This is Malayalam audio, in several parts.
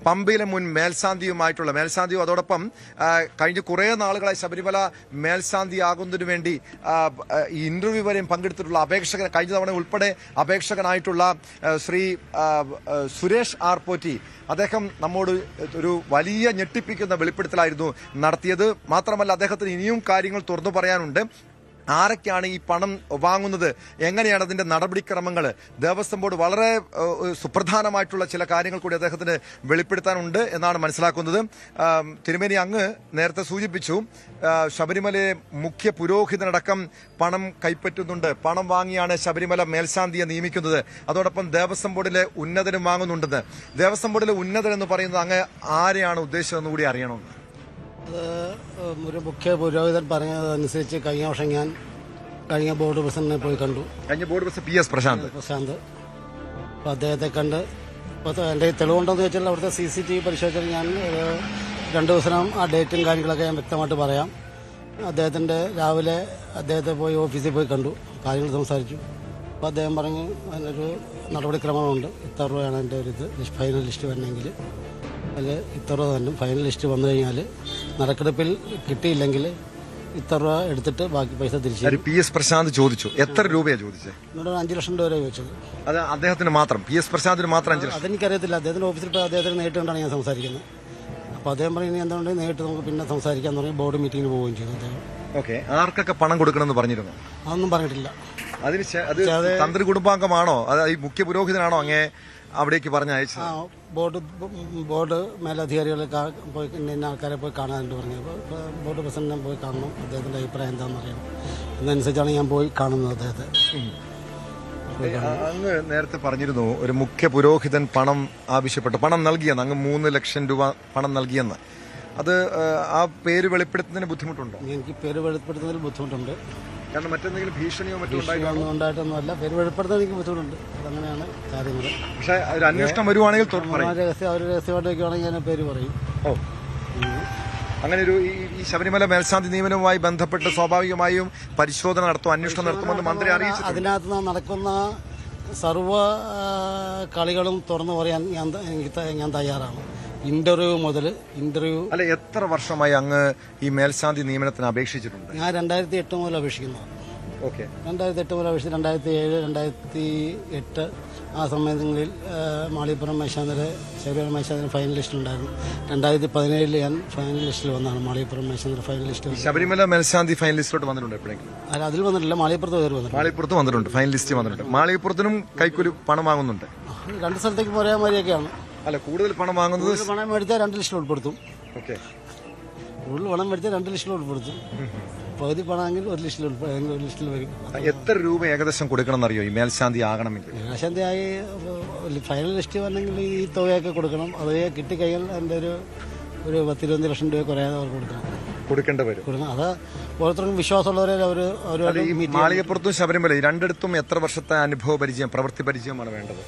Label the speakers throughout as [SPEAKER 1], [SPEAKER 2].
[SPEAKER 1] പമ്പയിലെ മുൻ മേൽശാന്തിയും അതോടൊപ്പം കഴിഞ്ഞ കുറേ നാളുകളായി ശബരിമല മേൽശാന്തിയാകുന്നതിനു വേണ്ടി ഈ ഇന്റർവ്യൂ വരെയും പങ്കെടുത്തിട്ടുള്ള അപേക്ഷകൻ, കഴിഞ്ഞ തവണ ഉൾപ്പെടെ അപേക്ഷകനായിട്ടുള്ള ശ്രീ സുരേഷ് ആർ പോറ്റി, അദ്ദേഹം നമ്മോട് ഒരു വലിയ ഞെട്ടിപ്പിക്കുന്ന വെളിപ്പെടുത്തലായിരുന്നു നടത്തിയത്. മാത്രമല്ല അദ്ദേഹത്തിന് ഇനിയും കാര്യങ്ങൾ തുറന്നു പറയാനുണ്ട്. ആരൊക്കെയാണ് ഈ പണം വാങ്ങുന്നത്, എങ്ങനെയാണ് അതിന്റെ നടപടിക്രമങ്ങൾ, ദേവസ്വം ബോർഡ് വളരെ സുപ്രധാനമായിട്ടുള്ള ചില കാര്യങ്ങൾ കൂടി അദ്ദേഹത്തിന് വെളിപ്പെടുത്താനുണ്ട് എന്നാണ് മനസ്സിലാക്കുന്നത്. തിരുമേനി, അങ്ങ് നേരത്തെ സൂചിപ്പിച്ചു ശബരിമലയെ മുഖ്യ പുരോഹിതനടക്കം പണം കൈപ്പറ്റുന്നുണ്ട്, പണം വാങ്ങിയാണ് ശബരിമല മേൽശാന്തിയെ നിയമിക്കുന്നത്, അതോടൊപ്പം ദേവസ്വം ബോർഡിലെ ഉന്നതനും വാങ്ങുന്നുണ്ടെന്ന്. ദേവസ്വം ബോർഡിലെ ഉന്നതൻ എന്ന് പറയുന്നത് അങ്ങ് ആരെയാണ് ഉദ്ദേശിച്ചതെന്ന് കൂടി അറിയണമെന്ന്.
[SPEAKER 2] അത് ഒരു മുഖ്യ പുരോഹിതൻ പറഞ്ഞതനുസരിച്ച് കഴിഞ്ഞ വർഷം ഞാൻ ബോർഡ് പ്രസിഡന്റിനെ പോയി കണ്ടു.
[SPEAKER 1] കഴിഞ്ഞ board president P S Prasanth.
[SPEAKER 2] അപ്പോൾ അദ്ദേഹത്തെ കണ്ട് എൻ്റെ തെളിവുണ്ടെന്ന് വെച്ചാൽ അവിടുത്തെ CCTV പരിശോധിച്ചാൽ ഞാൻ 2 ദിവസം ആ ഡേറ്റും കാര്യങ്ങളൊക്കെ ഞാൻ വ്യക്തമായിട്ട് പറയാം. രാവിലെ അദ്ദേഹത്തെ പോയി ഓഫീസിൽ പോയി കണ്ടു, കാര്യങ്ങൾ സംസാരിച്ചു. അപ്പോൾ അദ്ദേഹം പറഞ്ഞു അതിനൊരു നടപടിക്രമമുണ്ട്, ഇത്ര രൂപയാണ് എൻ്റെ ഒരു ഫൈനൽ ലിസ്റ്റ് വരണമെങ്കിൽ, അതിൽ ഇത്ര രൂപ തന്നെ. ഫൈനൽ ലിസ്റ്റ് വന്നു കഴിഞ്ഞാൽ നറുക്കെടുപ്പിൽ കിട്ടിയില്ലെങ്കിൽ ഇത്ര രൂപ എടുത്തിട്ട് ബാക്കി പൈസ തിരിച്ചു.
[SPEAKER 1] പി എസ് പ്രശാന്ത് ചോദിച്ചു എത്ര രൂപയാണ് ചോദിച്ചത്?
[SPEAKER 2] എന്നോട് 5 ലക്ഷം രൂപ ചോദിച്ചത്.
[SPEAKER 1] അത് അദ്ദേഹത്തിന് മാത്രം, പി എസ് പ്രശാന്തിന് മാത്രം 5 ലക്ഷം?
[SPEAKER 2] അതെനിക്കറിയത്തില്ല. അദ്ദേഹത്തിന്റെ ഓഫീസിൽ പോയി അദ്ദേഹത്തിന് നേരിട്ട് കൊണ്ടാണ് ഞാൻ സംസാരിക്കുന്നത്. അപ്പോൾ അദ്ദേഹം പറയുന്നത് എന്തുകൊണ്ട് നേരിട്ട് നമുക്ക് പിന്നെ സംസാരിക്കാന്ന് പറഞ്ഞ് ബോർഡ് മീറ്റിംഗിന് പോവുകയും ചെയ്തു അദ്ദേഹം.
[SPEAKER 1] ഓക്കെ, ആർക്കൊക്കെ പണം കൊടുക്കണമെന്ന് പറഞ്ഞിരുന്നു?
[SPEAKER 2] അതൊന്നും പറഞ്ഞിട്ടില്ല.
[SPEAKER 1] അത് തന്ത്രി കുടുംബാംഗമാണോ, അത് ഈ മുഖ്യ പുരോഹിതനാണോ അങ്ങേ അവിടേക്ക് പറഞ്ഞയച്ചത്?
[SPEAKER 2] ബോർഡ് മേലധികാരികളെ പോയി ഇന്ന ആൾക്കാരെ പോയി കാണാനായിട്ട് പറഞ്ഞു. ബോർഡ് പ്രസിഡന്റിനെ പോയി കാണണം, അദ്ദേഹത്തിന്റെ അഭിപ്രായം എന്താണെന്ന് അറിയണം. അതനുസരിച്ചാണ് ഞാൻ പോയി കാണുന്നത് അദ്ദേഹത്തെ.
[SPEAKER 1] അങ്ങ് നേരത്തെ പറഞ്ഞിരുന്നു ഒരു മുഖ്യ പുരോഹിതൻ പണം ആവശ്യപ്പെട്ടു, പണം നൽകിയെന്ന്, അങ്ങ് 3 ലക്ഷം രൂപ പണം നൽകിയെന്ന്. അത് ആ പേര് വെളിപ്പെടുത്തുന്നതിന് ബുദ്ധിമുട്ടുണ്ടോ?
[SPEAKER 2] എനിക്ക് പേര് വെളിപ്പെടുത്തുന്നതിൽ ബുദ്ധിമുട്ടുണ്ട്.
[SPEAKER 1] കാരണം മറ്റെന്തെങ്കിലും ഭീഷണിയോ മറ്റോ
[SPEAKER 2] ഉണ്ടായിട്ടൊന്നുമല്ല, പേര് വെളിപ്പെടുത്താൻ എനിക്ക് ബുദ്ധിമുട്ടുണ്ട്. അതങ്ങനെയാണ് കാര്യങ്ങൾ.
[SPEAKER 1] പക്ഷേ ഒരു അന്വേഷണം വരുവാണെങ്കിൽ
[SPEAKER 2] രഹസ്യമായിട്ട് വയ്ക്കുവാണെങ്കിൽ ഞാൻ പേര് പറയും.
[SPEAKER 1] ഓ, അങ്ങനെ ഒരു ഈ ശബരിമല മേൽശാന്തി നിയമനവുമായി ബന്ധപ്പെട്ട് സ്വാഭാവികമായും പരിശോധന നടത്തും, അന്വേഷണം നടത്തുമെന്ന് മന്ത്രി അറിയിച്ചു.
[SPEAKER 2] അതിനകത്ത് നടക്കുന്ന സർവ്വ കളികളും തുറന്നു പറയാൻ ഞാൻ തയ്യാറാണ്. ഇന്റർവ്യൂ
[SPEAKER 1] അല്ല, എത്ര വർഷമായി അങ്ങ് ഈ മേൽശാന്തി നിയമനത്തിന് അപേക്ഷിച്ചിട്ടുണ്ട്?
[SPEAKER 2] ഞാൻ 2008 മുതൽ അപേക്ഷിക്കുന്നു. 2008 മുതൽ അപേക്ഷിച്ച് 2007, 2008 ആ സമയങ്ങളിൽ മാളികപ്പുറം ശബരിമല മേൽശാന്തിന് ഫൈനൽ ലിസ്റ്റിലുണ്ടായിരുന്നു. 2017 ഞാൻ ഫൈനൽ ലിസ്റ്റിൽ വന്നതാണ്. മാളികപ്പുറം മേൽശാന്തി ഫൈനൽ ലിസ്റ്റ്.
[SPEAKER 1] ശബരിമല മേൽശാന്തി ഫൈനൽ ലിസ്റ്റിലോട്ട് വന്നിട്ടുണ്ട് എപ്പോഴെങ്കിലും?
[SPEAKER 2] അല്ല, അതിൽ വന്നിട്ടില്ല. മാളികപ്പുറത്ത്
[SPEAKER 1] വന്നിട്ടുണ്ട്, ഫൈനൽ ലിസ്റ്റ് വന്നിട്ടുണ്ട്. മാളികപ്പുറത്തിനും കൈക്കൂലി പണം വാങ്ങുന്നുണ്ട്.
[SPEAKER 2] 2 സ്ഥലത്തേക്ക് ഒരേ മാതിരിയൊക്കെയാണ്.
[SPEAKER 1] അല്ല, കൂടുതൽ പണം വാങ്ങുന്നത്
[SPEAKER 2] പണം മേടിച്ചാൽ 2 ലിസ്റ്റിൽ ഉൾപ്പെടുത്തും. കൂടുതൽ പണം മേടിച്ചാൽ 2 ലിസ്റ്റിൽ ഉൾപ്പെടുത്തും. പകുതി പണമെങ്കിൽ 1 ലിസ്റ്റിൽ വരും.
[SPEAKER 1] എത്ര രൂപ ഏകദേശം കൊടുക്കണം എന്നറിയോ ഈ മേൽശാന്തി ആകണമെങ്കിൽ?
[SPEAKER 2] മേൽശാന്തിയായി ഫൈനൽ ലിസ്റ്റ് വന്നെങ്കിൽ ഈ തുകയൊക്കെ കൊടുക്കണം. അത് കിട്ടിക്കഴിഞ്ഞാൽ അതിൻ്റെ ഒരു 10-20 ലക്ഷം രൂപ കുറയാതെ അവർ
[SPEAKER 1] കൊടുക്കേണ്ടി വരും.
[SPEAKER 2] അത് ഓരോരുത്തർക്കും വിശ്വാസമുള്ളവരെ അവർ.
[SPEAKER 1] മാളികപ്പുറത്തും ശബരിമല രണ്ടിടത്തും എത്ര വർഷത്തെ അനുഭവ പരിചയം, പ്രവൃത്തി പരിചയമാണ് വേണ്ടത്?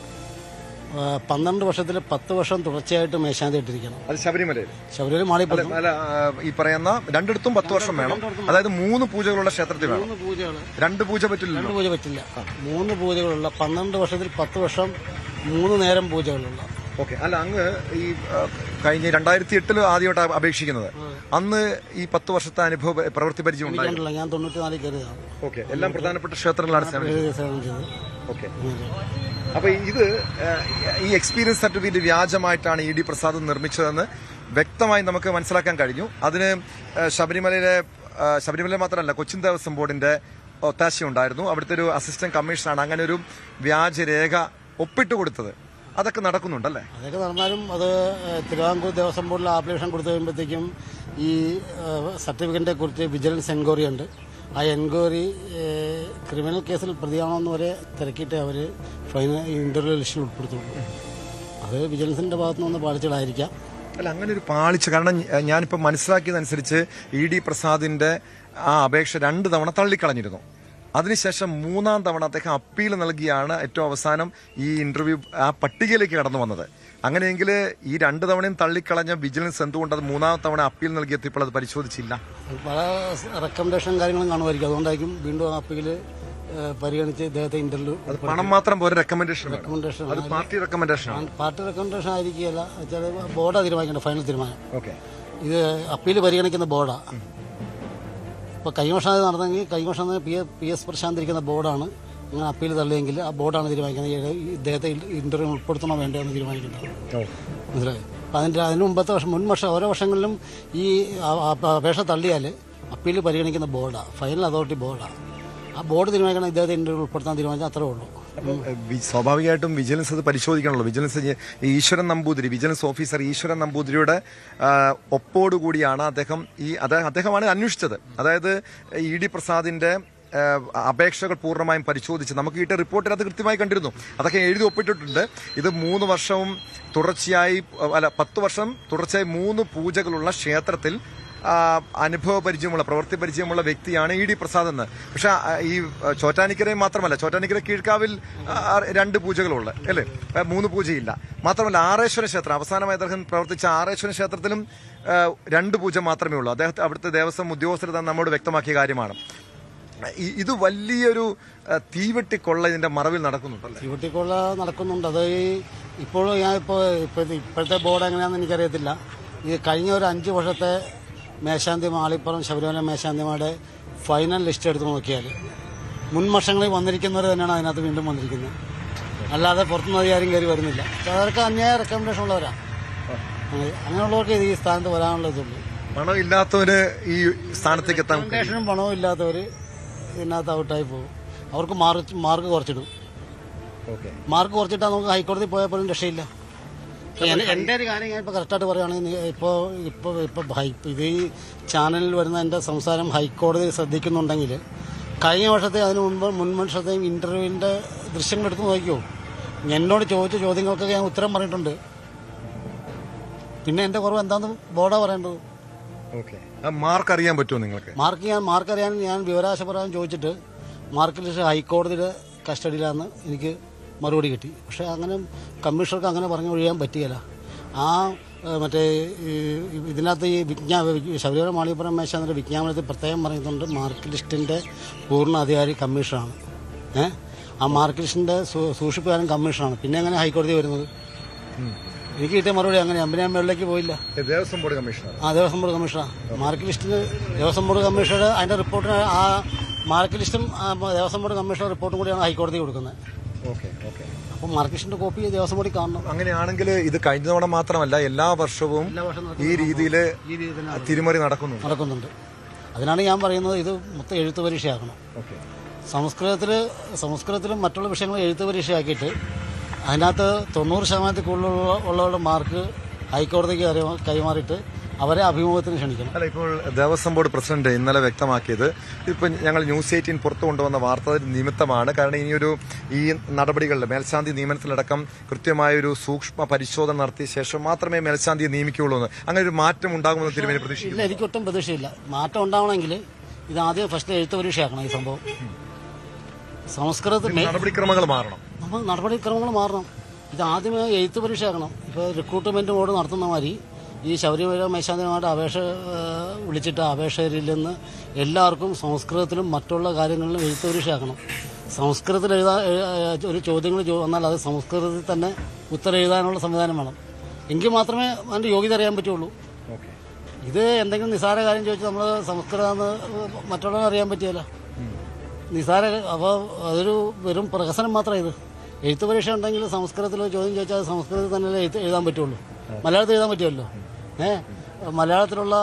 [SPEAKER 2] 12 വർഷത്തിൽ 10 വർഷം തുടർച്ചയായിട്ട് മേൽശാന്തി ഇട്ടിരിക്കണം.
[SPEAKER 1] അത് ശബരിമല
[SPEAKER 2] മാളികപ്പുറം
[SPEAKER 1] ഈ പറയുന്ന രണ്ടിടത്തും 10 വർഷം വേണം. അതായത് 3 പൂജകളുള്ള ക്ഷേത്രത്തിൽ വേണം. 2 പൂജ പറ്റില്ല.
[SPEAKER 2] 2 പൂജ പറ്റില്ല. 3 പൂജകളുള്ള 12 വർഷത്തിൽ 10 വർഷം 3 നേരം പൂജകളുള്ള.
[SPEAKER 1] ഓക്കെ. അല്ല, അങ്ങ് ഈ കഴിഞ്ഞ 2008 ആദ്യമായിട്ട് അപേക്ഷിക്കുന്നത്, അന്ന് ഈ 10 വർഷത്തെ അനുഭവ പ്രവൃത്തി പരിചയം ഉണ്ടായില്ല.
[SPEAKER 2] ഞാൻ 94 കയറിയതാണ്.
[SPEAKER 1] ഓക്കെ. എല്ലാം പ്രധാനപ്പെട്ട ക്ഷേത്രങ്ങളാണ് സേവനം ചെയ്തത്. ഓക്കെ. അപ്പൊ ഈ എക്സ്പീരിയൻസ് സർട്ടിഫിക്കറ്റ് വ്യാജമായിട്ടാണ് ED പ്രസാദ് നിർമ്മിച്ചതെന്ന് വ്യക്തമായി നമുക്ക് മനസ്സിലാക്കാൻ കഴിഞ്ഞു. അതിന് ശബരിമല മാത്രമല്ല, കൊച്ചിൻ ദേവസ്വം ബോർഡിന്റെ ഒത്താശയുണ്ടായിരുന്നു. അവിടുത്തെ ഒരു അസിസ്റ്റന്റ് കമ്മീഷണറാണ് അങ്ങനെ ഒരു വ്യാജരേഖ ഒപ്പിട്ട് കൊടുത്തത്. അതൊക്കെ നടക്കുന്നുണ്ടല്ലേ?
[SPEAKER 2] അതൊക്കെ നടന്നാലും അത് തിരുവിതാംകൂർ ദേവസ്വം ബോർഡിൽ ആപ്ലിക്കേഷൻ കൊടുത്തു കഴിയുമ്പോഴത്തേക്കും ഈ സർട്ടിഫിക്കറ്റിനെ കുറിച്ച് വിജിലൻസ് എൻക്വയറി ഉണ്ട്. ആ എൻക്വയറി ക്രിമിനൽ കേസിൽ പ്രതിയാണോന്ന് വരെ തിരക്കിയിട്ട് അവർ ഇന്റർവ്യൂ ലിസ്റ്റിൽ ഉൾപ്പെടുത്തുള്ളൂ. അത് വിജിലൻസിന്റെ ഭാഗത്തു നിന്ന് പാളിച്ചകളായിരിക്കാം.
[SPEAKER 1] അല്ല, അങ്ങനെ ഒരു പാളിച്ച, കാരണം ഞാനിപ്പോൾ മനസ്സിലാക്കിയതനുസരിച്ച് ED പ്രസാദിന്റെ ആ അപേക്ഷ 2 തവണ തള്ളിക്കളഞ്ഞിരുന്നു. അതിനുശേഷം 3-ാം തവണ അദ്ദേഹം അപ്പീൽ നൽകിയാണ് ഏറ്റവും അവസാനം ഈ ഇന്റർവ്യൂ ആ പട്ടികയിലേക്ക് കടന്നു വന്നത്. അങ്ങനെയെങ്കിൽ ഈ 2 തവണയും തള്ളിക്കളഞ്ഞ വിജിലൻസ് എന്തുകൊണ്ട് അത് 3-ാം തവണ അപ്പീൽ നൽകിയപ്പോൾ അത് പരിശോധിച്ചില്ല?
[SPEAKER 2] പല റെക്കമെൻഡേഷൻ കാര്യങ്ങളും കാണുമായിരിക്കും. അതുകൊണ്ടായിരിക്കും വീണ്ടും അപ്പീൽ പരിഗണിച്ച് ഇദ്ദേഹത്തെ ഇന്റർവ്യൂ
[SPEAKER 1] അത് പണം മാത്രം പോരെ, റെക്കമെൻഡേഷൻ
[SPEAKER 2] റെക്കമെൻഡേഷൻ
[SPEAKER 1] അത് പാർട്ടി റെക്കമെൻഡേഷൻ ആണ്.
[SPEAKER 2] പാർട്ടി റെക്കമെൻഡേഷൻ ആയിരിക്കുകയല്ല, വെച്ചാൽ ബോർഡാണ് തീരുമാനിക്കേണ്ടത്, ഫൈനൽ തീരുമാനം.
[SPEAKER 1] ഓക്കെ,
[SPEAKER 2] ഇത് അപ്പീൽ പരിഗണിക്കുന്ന ബോർഡാണ്. ഇപ്പോൾ കൈമോഷണം നടന്നെങ്കിൽ കൈമോഷണം പി എസ് പ്രശാന്ത് ഇരിക്കുന്ന ബോർഡാണ് അങ്ങനെ അപ്പീൽ തള്ളിയെങ്കിൽ ആ ബോർഡാണ് തീരുമാനിക്കുന്നത് ഇദ്ദേഹത്തെ ഇന്റർവ്യൂ ഉൾപ്പെടുത്തണോ വേണ്ടോ എന്ന് തീരുമാനിക്കുന്നത്. മനസ്സിലായി? അപ്പം അതിന് മുമ്പത്തെ വർഷം ഓരോ വർഷങ്ങളിലും ഈ അപേക്ഷ തള്ളിയാൽ അപ്പീൽ പരിഗണിക്കുന്ന ബോർഡാണ്, ഫൈനൽ അതോറിറ്റി ബോർഡാണ്. ആ ബോർഡ് തീരുമാനിക്കണം ഇദ്ദേഹത്തെ ഇന്റർവ്യൂ ഉൾപ്പെടുത്താൻ തീരുമാനിച്ചാൽ അത്രേ ഉള്ളൂ.
[SPEAKER 1] സ്വാഭാവികമായിട്ടും വിജിലൻസ് അത് പരിശോധിക്കണമല്ലോ. വിജിലൻസ് ഈശ്വരൻ നമ്പൂതിരി, വിജിലൻസ് ഓഫീസർ ഈശ്വരൻ നമ്പൂതിരിയുടെ ഒപ്പോടുകൂടിയാണ് അദ്ദേഹമാണ് അന്വേഷിച്ചത്. അതായത് ഇ.ഡി. പ്രസാദിന്റെ അപേക്ഷകൾ പൂർണ്ണമായും പരിശോധിച്ച് നമുക്ക് കിട്ടിയ റിപ്പോർട്ടിൽ അത് കൃത്യമായി കണ്ടിരുന്നു. അതൊക്കെ എഴുതി ഒപ്പിട്ടിട്ടുണ്ട്. ഇത് 3 വർഷവും തുടർച്ചയായി 10 വർഷം തുടർച്ചയായി 3 പൂജകളുള്ള ക്ഷേത്രത്തിൽ അനുഭവ പരിചയമുള്ള, പ്രവൃത്തി പരിചയമുള്ള വ്യക്തിയാണ് ഇ.ഡി. പ്രസാദ് എന്ന്. പക്ഷെ ഈ ചോറ്റാനിക്കരയും മാത്രമല്ല, ചോറ്റാനിക്കര കീഴ്ക്കാവിൽ 2 പൂജകളുണ്ട് അല്ലേ, 3 പൂജയില്ല. മാത്രമല്ല ആറേശ്വര ക്ഷേത്രം, അവസാനമായി അദ്ദേഹം പ്രവർത്തിച്ച ആറേശ്വര ക്ഷേത്രത്തിലും 2 പൂജ മാത്രമേ ഉള്ളൂ. അദ്ദേഹത്തെ അവിടുത്തെ ദേവസ്വം ഉദ്യോഗസ്ഥർ തന്നെ നമ്മോട് വ്യക്തമാക്കിയ കാര്യമാണ്. ഇത് വലിയൊരു തീവെട്ടിക്കൊള്ള ഇതിന്റെ മറവിൽ നടക്കുന്നുണ്ടല്ലോ.
[SPEAKER 2] തീവെട്ടിക്കൊള്ള നടക്കുന്നുണ്ട്. അത് ഇപ്പോഴും ഇപ്പോഴത്തെ ബോർഡ് എങ്ങനെയാണെന്ന് എനിക്കറിയത്തില്ല. ഈ കഴിഞ്ഞ ഒരു 5 വർഷത്തെ മേശാന്തി മാളിപ്പുറം ശബരിമല മേശാന്തിമാരുടെ ഫൈനൽ ലിസ്റ്റ് എടുത്ത് നോക്കിയാൽ മുൻ വർഷങ്ങളിൽ വന്നിരിക്കുന്നവർ തന്നെയാണ് അതിനകത്ത് വീണ്ടും വന്നിരിക്കുന്നത്. അല്ലാതെ പുറത്തുനിന്ന് ആരും കയറി വരുന്നില്ല. അവർക്ക് അന്യായ റെക്കമെൻഡേഷൻ ഉള്ളവരാണ്. അങ്ങനെയുള്ളവർക്ക് ഈ സ്ഥാനത്ത് വരാനുള്ള ഇതുള്ളൂ.
[SPEAKER 1] പണം ഇല്ലാത്തവര് ഈ സ്ഥാനത്തേക്ക് എത്താൻ,
[SPEAKER 2] റെക്കമെൻഡേഷനും പണവും ഇല്ലാത്തവർ ഇതിനകത്ത് ഔട്ടായി പോകും. അവർക്ക് മാർക്ക് കുറച്ചിടും. മാർക്ക് കുറച്ചിട്ടാൽ നമുക്ക് ഹൈക്കോടതി പോയാൽ പോലും രക്ഷയില്ല. എൻ്റെ ഒരു കാര്യം ഞാൻ ഇപ്പോൾ കറക്റ്റായിട്ട് പറയുകയാണെങ്കിൽ ഇപ്പോൾ ഇത് ഈ ചാനലിൽ വരുന്ന എൻ്റെ സംസാരം ഹൈക്കോടതി ശ്രദ്ധിക്കുന്നുണ്ടെങ്കിൽ കഴിഞ്ഞ വർഷത്തെ അതിന് മുൻ വർഷത്തെയും ഇന്റർവ്യൂവിൻ്റെ ദൃശ്യങ്ങൾ എടുത്ത് നോക്കിയോ. എന്നോട് ചോദിച്ച ചോദ്യങ്ങൾക്കൊക്കെ ഞാൻ ഉത്തരം പറഞ്ഞിട്ടുണ്ട്. പിന്നെ എൻ്റെ കുറവ് എന്താണെന്ന് ബോർഡാ പറയേണ്ടത്.
[SPEAKER 1] മാർക്ക് അറിയാൻ പറ്റുമോ നിങ്ങൾക്ക്?
[SPEAKER 2] മാർക്ക് അറിയാൻ ഞാൻ വിവരാശപ്രകാരം ചോദിച്ചിട്ട് മാർക്ക് ലിസ്റ്റ് ഹൈക്കോടതിയുടെ കസ്റ്റഡിയിലാണെന്ന് എനിക്ക് മറുപടി കിട്ടി. പക്ഷേ അങ്ങനെ കമ്മീഷണർക്ക് അങ്ങനെ പറഞ്ഞു ഒഴിയാൻ പറ്റിയല്ല. മറ്റേ ഇതിനകത്ത് ഈ ശബരിമല മാളികപ്പുറം മേശാന്തിൻ്റെ വിജ്ഞാപനത്തിൽ പ്രത്യേകം പറയുന്നുണ്ട് മാർക്ക് ലിസ്റ്റിൻ്റെ പൂർണ്ണ അധികാരി കമ്മീഷനാണ്. ആ മാർക്ക് ലിസ്റ്റിൻ്റെ സൂക്ഷിപ്പുകാരൻ കമ്മീഷനാണ്. പിന്നെ എങ്ങനെ ഹൈക്കോടതി വരുന്നത്? എനിക്ക് കിട്ടിയ മറുപടി അങ്ങനെ അമ്പനാൻ മേളിലേക്ക് പോയില്ല.
[SPEAKER 1] Devaswom board commissioner.
[SPEAKER 2] Devaswom board കമ്മീഷണറാണ്. മാർക്ക് ലിസ്റ്റിന് ദേവസ്വം ബോർഡ് കമ്മീഷണർ അതിന്റെ റിപ്പോർട്ടിന് ആ മാർക്ക് ലിസ്റ്റും ദേവസ്വം ബോർഡ് കമ്മീഷണർ റിപ്പോർട്ടും കൂടിയാണ് ഹൈക്കോടതി കൊടുക്കുന്നത്. അപ്പം മാർക്ക് ലിസ്റ്റിന്റെ കോപ്പി ദേവസ്വം ബോർഡിൽ കാണണം.
[SPEAKER 1] അങ്ങനെയാണെങ്കിൽ ഇത് കഴിഞ്ഞ തവണ മാത്രമല്ല എല്ലാ വർഷവും ഈ രീതിയിൽ തിരിമറി നടക്കുന്നുണ്ട്.
[SPEAKER 2] അതിനാണ് ഞാൻ പറയുന്നത് ഇത് മൊത്തം എഴുത്ത് പരീക്ഷയാക്കണം. സംസ്കൃതത്തിലും മറ്റുള്ള വിഷയങ്ങൾ എഴുത്ത് പരീക്ഷയാക്കിയിട്ട് അതിനകത്ത് 90% കൂടുതലുള്ളവരുടെ മാർക്ക് ഹൈക്കോടതിക്ക് കൈമാറിയിട്ട് അവരെ അഭിമുഖത്തിന് ക്ഷണിക്കണം.
[SPEAKER 1] അല്ല, ഇപ്പോൾ ദേവസ്വം ബോർഡ് പ്രസിഡന്റ് ഇന്നലെ വ്യക്തമാക്കിയത് ഇപ്പം ഞങ്ങൾ ന്യൂസ് 18 പുറത്തു കൊണ്ടുവന്ന വാർത്ത നിമിത്തമാണ്. കാരണം ഇനിയൊരു ഈ നടപടികളിൽ മേൽശാന്തി നിയമനത്തിലടക്കം കൃത്യമായൊരു സൂക്ഷ്മ പരിശോധന നടത്തിയ ശേഷം മാത്രമേ മേൽശാന്തിയെ നിയമിക്കുകയുള്ളൂ എന്ന്. അങ്ങനെ ഒരു മാറ്റം ഉണ്ടാകുമെന്ന് തിരുമേനി പ്രതീക്ഷിക്കില്ല?
[SPEAKER 2] എനിക്കൊട്ടും പ്രതീക്ഷയില്ല. മാറ്റം ഉണ്ടാവണമെങ്കിൽ ഇത് ആദ്യം ഫസ്റ്റ് എഴുത്ത് പരീക്ഷയാക്കണം. ഈ സംഭവം സംസ്കൃതത്തിൽ
[SPEAKER 1] നടപടിക്രമങ്ങൾ മാറണം.
[SPEAKER 2] ഇത് ആദ്യമേ എഴുത്ത് പരീക്ഷയാക്കണം. ഇപ്പോൾ റിക്രൂട്ട്മെന്റ് ബോർഡ് നടത്തുന്ന മാതിരി ഈ ശബരിമല മേശാന്തിമാരുടെ അപേക്ഷ വിളിച്ചിട്ട് അപേക്ഷകരിൽ നിന്ന് എല്ലാവർക്കും സംസ്കൃതത്തിലും മറ്റുള്ള കാര്യങ്ങളിലും എഴുത്ത് പരീക്ഷയാക്കണം. സംസ്കൃതത്തിൽ ഒരു ചോദ്യങ്ങൾ വന്നാൽ അത് സംസ്കൃതത്തിൽ തന്നെ ഉത്തരം എഴുതാനുള്ള സംവിധാനം വേണം. എങ്കിൽ മാത്രമേ അതിൻ്റെ യോഗ്യത അറിയാൻ പറ്റുള്ളൂ. ഇത് എന്തെങ്കിലും നിസ്സാര കാര്യം ചോദിച്ചാൽ നമ്മൾ സംസ്കൃതം മറ്റുള്ളവർ അറിയാൻ പറ്റിയല്ല. നിസ്സാര അപ്പോൾ അതൊരു വെറും പ്രഹസനം മാത്രമേ. ഇത് എഴുത്ത് പരീക്ഷ ഉണ്ടെങ്കിൽ സംസ്കൃതത്തിൽ ചോദ്യം ചോദിച്ചാൽ സംസ്കൃതത്തിൽ തന്നെ എഴുതാൻ പറ്റുള്ളൂ. മലയാളത്തിൽ എഴുതാൻ പറ്റുമല്ലോ. മലയാളത്തിലുള്ള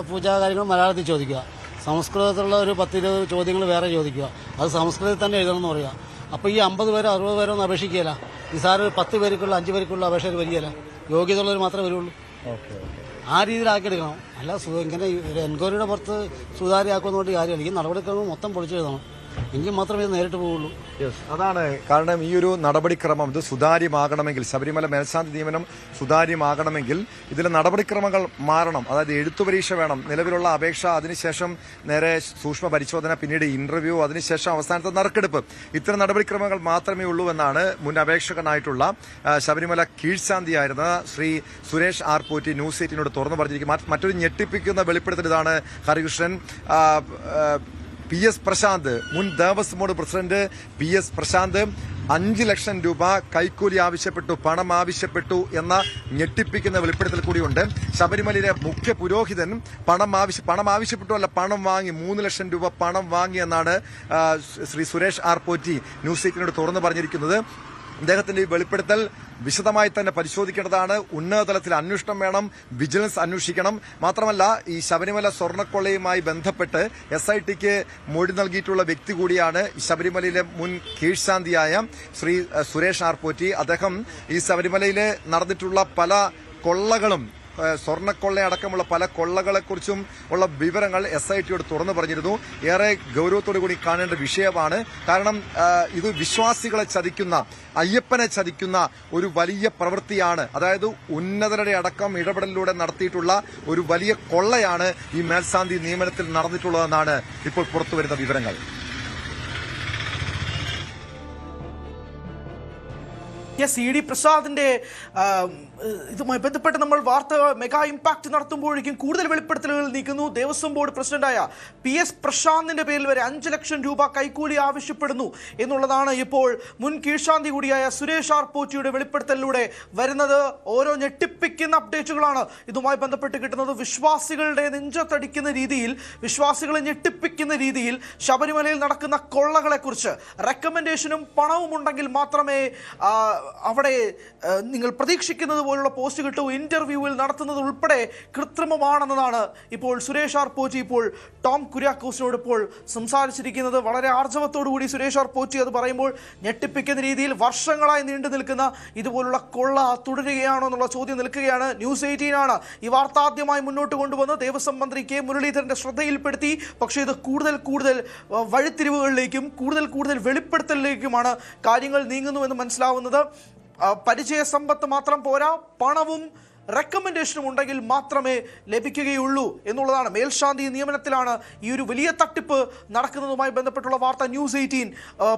[SPEAKER 2] പൂജാ കാര്യങ്ങൾ മലയാളത്തിൽ ചോദിക്കുക, സംസ്കൃതത്തിലുള്ള ഒരു 10-20 ചോദ്യങ്ങൾ വേറെ ചോദിക്കുക, അത് സംസ്കൃതത്തിൽ തന്നെ എഴുതണമെന്ന് പറയുക. അപ്പോൾ ഈ 50 പേരോ 60 പേരോ ഒന്നും അപേക്ഷിക്കുകയില്ല. നിസ്സാര 10 പേർക്കുള്ള 5 പേർക്കുള്ള അപേക്ഷകൾ വരികയില്ല. യോഗ്യതയുള്ളവർ മാത്രമേ വരുള്ളൂ. ആ രീതിയിലാക്കിയെടുക്കണം. അല്ല ഇങ്ങനെ ഒരു എൻക്വയറിയുടെ പുറത്ത് സുതാര്യമാക്കുന്നതുകൊണ്ട് കാര്യമല്ല. ഈ നടപടിക്രമം മൊത്തം പൊളിച്ചെഴുതണം. എങ്കിൽ മാത്രമേ ഇത് നേരിട്ട് പോവുള്ളൂ.
[SPEAKER 1] അതാണ് കാരണം. ഈ ഒരു നടപടിക്രമം ഇത് സുതാര്യമാകണമെങ്കിൽ, ശബരിമല മേൽശാന്തി നിയമനം സുതാര്യമാകണമെങ്കിൽ ഇതിലെ നടപടിക്രമങ്ങൾ മാറണം. അതായത് എഴുത്തു പരീക്ഷ വേണം, നിലവിലുള്ള അപേക്ഷ, അതിനുശേഷം നേരെ സൂക്ഷ്മ പരിശോധന, പിന്നീട് ഇന്റർവ്യൂ, അതിനുശേഷം അവസാനത്തെ നറുക്കെടുപ്പ്. ഇത്തരം നടപടിക്രമങ്ങൾ മാത്രമേ ഉള്ളൂ എന്നാണ് മുൻ അപേക്ഷകനായിട്ടുള്ള ശബരിമല കീഴ്ശാന്തിയായിരുന്ന ശ്രീ സുരേഷ് ആർ പോറ്റി ന്യൂസ് 18 തുറന്നു പറഞ്ഞിരിക്കും. മറ്റൊരു ഞെട്ടിപ്പിക്കുന്ന വെളിപ്പെടുത്തൽ ഇതാണ്. ഹരികൃഷ്ണൻ, PS പ്രശാന്ത്, മുൻ Devaswom board president PS Prasanth 5 lakh രൂപ കൈക്കൂലി ആവശ്യപ്പെട്ടു, പണം ആവശ്യപ്പെട്ടു എന്ന ഞെട്ടിപ്പിക്കുന്ന വെളിപ്പെടുത്തൽ കൂടിയുണ്ട്. ശബരിമലയിലെ മുഖ്യ പുരോഹിതൻ പണം ആവശ്യപ്പെട്ടു അല്ല, പണം വാങ്ങി, 3 ലക്ഷം രൂപ പണം വാങ്ങി എന്നാണ് ശ്രീ സുരേഷ് ആർ പോറ്റി ന്യൂസ് 18 തുറന്നു പറഞ്ഞിരിക്കുന്നത്. അദ്ദേഹത്തിന്റെ ഈ വെളിപ്പെടുത്തൽ വിശദമായി തന്നെ പരിശോധിക്കേണ്ടതാണ്. ഉന്നതതലത്തിൽ അന്വേഷണം വേണം, വിജിലൻസ് അന്വേഷിക്കണം. മാത്രമല്ല, ഈ ശബരിമല സ്വർണ്ണക്കൊള്ളയുമായി ബന്ധപ്പെട്ട് SITക്ക് മൊഴി നൽകിയിട്ടുള്ള വ്യക്തി കൂടിയാണ് ശബരിമലയിലെ മുൻ കീഴ്ശാന്തിയായ ശ്രീ സുരേഷ് ആർ പോറ്റി. അദ്ദേഹം ഈ ശബരിമലയിൽ നടന്നിട്ടുള്ള പല കൊള്ളകളും, സ്വർണ്ണക്കൊള്ളയടക്കമുള്ള പല കൊള്ളകളെക്കുറിച്ചും ഉള്ള വിവരങ്ങൾ SITയോട് തുറന്നു പറഞ്ഞിരുന്നു. ഏറെ ഗൗരവത്തോടു കൂടി കാണേണ്ട വിഷയമാണ്. കാരണം ഇത് വിശ്വാസികളെ ചതിക്കുന്ന, അയ്യപ്പനെ ചതിക്കുന്ന ഒരു വലിയ പ്രവൃത്തിയാണ്. അതായത് ഉന്നതരുടെ അടക്കം ഇടപെടലിലൂടെ നടത്തിയിട്ടുള്ള ഒരു വലിയ കൊള്ളയാണ് ഈ മേൽശാന്തി നിയമനത്തിൽ നടന്നിട്ടുള്ളതെന്നാണ് ഇപ്പോൾ പുറത്തുവരുന്ന വിവരങ്ങൾ.
[SPEAKER 3] CD പ്രസാദിന്റെ ഇതുമായി ബന്ധപ്പെട്ട് നമ്മൾ വാർത്ത മെഗാ ഇമ്പാക്ട് നടത്തുമ്പോഴേക്കും കൂടുതൽ വെളിപ്പെടുത്തലുകൾ നീക്കുന്നു. ദേവസ്വം ബോർഡ് പ്രസിഡന്റായ PS പ്രശാന്തിന്റെ പേരിൽ വരെ 5 ലക്ഷം രൂപ കൈക്കൂലി ആവശ്യപ്പെടുന്നു എന്നുള്ളതാണ് ഇപ്പോൾ മുൻ കീഴ്ശാന്തി കൂടിയായ സുരേഷ് ആർ പോറ്റിയുടെ വെളിപ്പെടുത്തലിലൂടെ വരുന്നത്. ഓരോ ഞെട്ടിപ്പിക്കുന്ന അപ്ഡേറ്റുകളാണ് ഇതുമായി ബന്ധപ്പെട്ട് കിട്ടുന്നത്. വിശ്വാസികളുടെ നെഞ്ചത്തടിക്കുന്ന രീതിയിൽ, വിശ്വാസികളെ ഞെട്ടിപ്പിക്കുന്ന രീതിയിൽ ശബരിമലയിൽ നടക്കുന്ന കൊള്ളകളെക്കുറിച്ച് റെക്കമെൻഡേഷനും പണവും ഉണ്ടെങ്കിൽ മാത്രമേ അവിടെ നിങ്ങൾ പ്രതീക്ഷിക്കുന്നത് പോലുള്ള പോസ്റ്റ് കിട്ടൂ. ഇന്റർവ്യൂവിൽ നടത്തുന്നത് ഉൾപ്പെടെ കൃത്രിമമാണെന്നതാണ് ഇപ്പോൾ സുരേഷ് ആർ പോറ്റി ഇപ്പോൾ ടോം കുര്യാക്കോസിനോട് ഇപ്പോൾ സംസാരിച്ചിരിക്കുന്നത്. വളരെ ആർജവത്തോടുകൂടി സുരേഷ് ആർ പോറ്റി അത് പറയുമ്പോൾ ഞെട്ടിപ്പിക്കുന്ന രീതിയിൽ വർഷങ്ങളായി നീണ്ടു നിൽക്കുന്ന ഇതുപോലുള്ള കൊള്ള തുടരുകയാണോ എന്നുള്ള ചോദ്യം നിൽക്കുകയാണ്. ന്യൂസ് 18 ആണ് ഈ വാർത്ത ആദ്യമായി മുന്നോട്ട് കൊണ്ടുവന്ന് ദേവസ്വം മന്ത്രി K മുരളീധരന്റെ ശ്രദ്ധയിൽപ്പെടുത്തി. പക്ഷേ ഇത് കൂടുതൽ വഴിത്തിരിവുകളിലേക്കും കൂടുതൽ വെളിപ്പെടുത്തലിലേക്കുമാണ് കാര്യങ്ങൾ നീങ്ങുന്നുവെന്ന് മനസ്സിലാവുന്നത്. പരിചയ സമ്പത്ത് മാത്രം പോരാ, പണവും റെക്കമെൻഡേഷനും ഉണ്ടെങ്കിൽ മാത്രമേ ലഭിക്കുകയുള്ളൂ എന്നുള്ളതാണ്. മേൽശാന്തി നിയമനത്തിലാണ് ഈ ഒരു വലിയ തട്ടിപ്പ് നടക്കുന്നതുമായി ബന്ധപ്പെട്ടുള്ള വാർത്ത ന്യൂസ് 18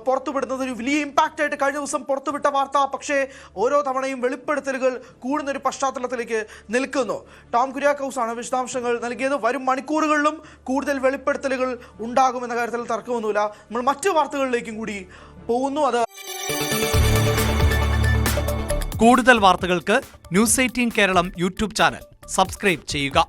[SPEAKER 3] പുറത്തുവിടുന്നത്. ഒരു വലിയ ഇമ്പാക്റ്റ് ആയിട്ട് കഴിഞ്ഞ ദിവസം പുറത്തുവിട്ട വാർത്ത, പക്ഷേ ഓരോ തവണയും വെളിപ്പെടുത്തലുകൾ കൂടുന്നൊരു പശ്ചാത്തലത്തിലേക്ക് നിൽക്കുന്നു. ടോം കുര്യാക്കോസ് ആണ് വിശദാംശങ്ങൾ നൽകിയത്. വരും മണിക്കൂറുകളിലും കൂടുതൽ വെളിപ്പെടുത്തലുകൾ ഉണ്ടാകുമെന്ന കാര്യത്തിൽ തർക്കമൊന്നുമില്ല. നമ്മൾ മറ്റു വാർത്തകളിലേക്കും കൂടി പോകുന്നു. അത്
[SPEAKER 4] കൂടുതൽ വാർത്തകൾക്ക് news 18 Keralam YouTube channel subscribe ചെയ്യുക.